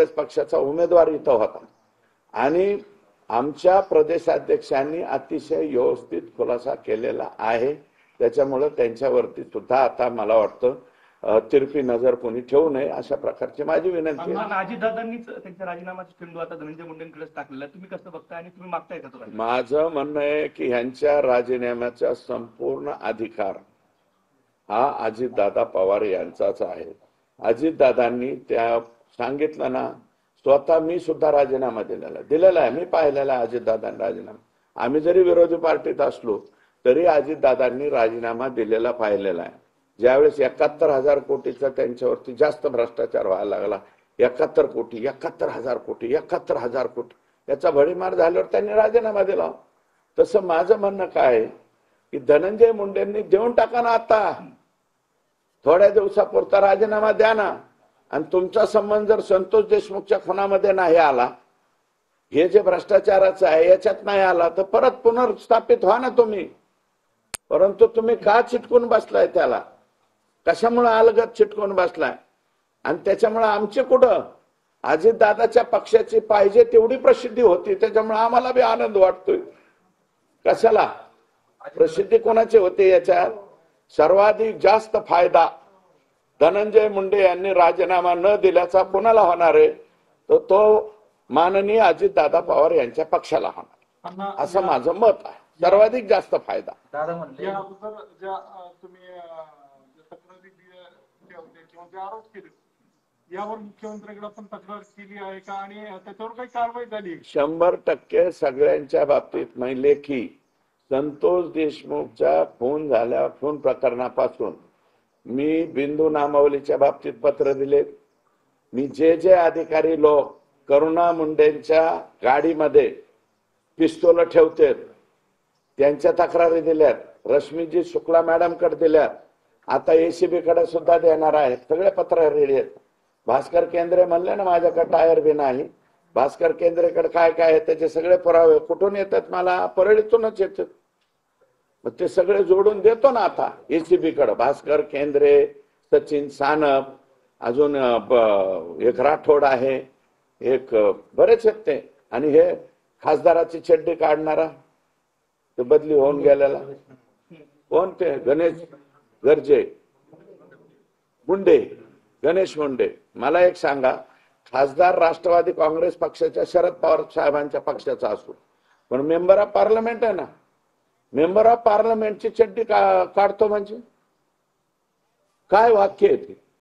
काँग्रेस पक्षाचा उमेदवार इथं होता आणि आमच्या प्रदेशाध्यक्षांनी अतिशय व्यवस्थित खुलासा केलेला आहे। त्याच्यामुळे त्यांच्यावरती सुद्धा आता मला वाटतं तिरपी नजर कोणी ठेवू नये अशा प्रकारची माझी विनंती आहे। अजितदादांनीच त्यांच्या राजीनामाचा चेंडू आता धनंजय मुंडेंकडे टाकलेला, तुम्ही कसं बघताय आणि तुम्ही मागताय का तो? माझं म्हणणं आहे की ह्यांच्या राजीनाम्याचा संपूर्ण अधिकार हा अजितदादा पवार यांचाच आहे। अजितदादांनी त्या सांगितलं ना, स्वतः मी सुद्धा राजीनामा दिलेला आहे, मी पाहिलेला आहे अजितदादांनी राजीनामा। आम्ही जरी विरोधी पार्टीत असलो तरी अजितदादांनी राजीनामा दिलेला पाहिलेला आहे। ज्यावेळेस 71,000 कोटीचा त्यांच्यावरती जास्त भ्रष्टाचार व्हायला लागला, 71 कोटी 71,000 कोटी 71,000 कोटी याचा भडीमार झाल्यावर त्यांनी राजीनामा दिला। तसं माझं म्हणणं काय आहे की धनंजय मुंडेंनी देऊन टाका ना, आता थोड्या दिवसापुरता राजीनामा द्या ना। आणि तुमचा संबंध जर संतोष देशमुखच्या खुनामध्ये नाही आला, हे जे भ्रष्टाचाराचं आहे याच्यात नाही आला, तर परत पुनर्स्थापित व्हा ना तुम्ही। परंतु तुम्ही का चिटकून बसलाय त्याला? कशामुळे अलगद चिटकून बसलाय? आणि त्याच्यामुळे आमचे कुठं अजितदादाच्या पक्षाची पाहिजे तेवढी प्रसिद्धी होती, त्याच्यामुळे आम्हाला बी आनंद वाटतोय। कशाला प्रसिद्धी कोणाची होते? याच्यात सर्वाधिक जास्त फायदा धनंजय मुंडे यांनी राजीनामा न दिल्याचा कोणाला होणार आहे? तर तो माननीय अजितदादा पवार यांच्या पक्षाला होणार, असं माझं मत आहे। सर्वाधिक जास्त फायदा दादा म्हणले या अगोदर ज्या तुम्ही तक्रारी किंवा जे आरोप केले यावर मुख्यमंत्र्यांकडे पण तक्रार केली आहे का आणि त्याच्यावर काही कारवाई झाली? 100% सगळ्यांच्या बाबतीत लेखी संतोष देशमुखच्या खून प्रकरणापासून मी बिंदू नामावलीच्या बाबतीत पत्र दिले। मी जे अधिकारी लोक करुणा मुंडेंच्या गाडीमध्ये पिस्तूल ठेवतात त्यांच्या तक्रारी दिल्यात, रश्मीजी शुक्ला मॅडम कडे दिल्यात, आता एसीबी कडे सुद्धा देणार आहेत। सगळे पत्र रेडी आहेत। भास्कर केंद्रे म्हणले ना माझ्याकडे टायर बी नाही, भास्कर केंद्रेकडे काय काय आहे त्याचे सगळे पुरावे कुठून येतात? मला परळीतूनच येतात। मग ते सगळे जोडून देतो ना आता एसीबी कडे। भास्कर केंद्रे, सचिन सानप, अजून एक राठोड आहे, एक बरेच आहेत ते। आणि हे खासदाराची चड्डी काढणारा ते बदली होऊन गेलेला कोण? ते गणेश गणेश मुंडे। मला एक सांगा, खासदार राष्ट्रवादी काँग्रेस पक्षाच्या शरद पवार साहेबांच्या पक्षाचा असो, पण मेंबर ऑफ पार्लमेंट आहे ना, मेंबर ऑफ पार्लमेंटची चड्डी काढतो म्हणजे काय वाक्य आहे ते?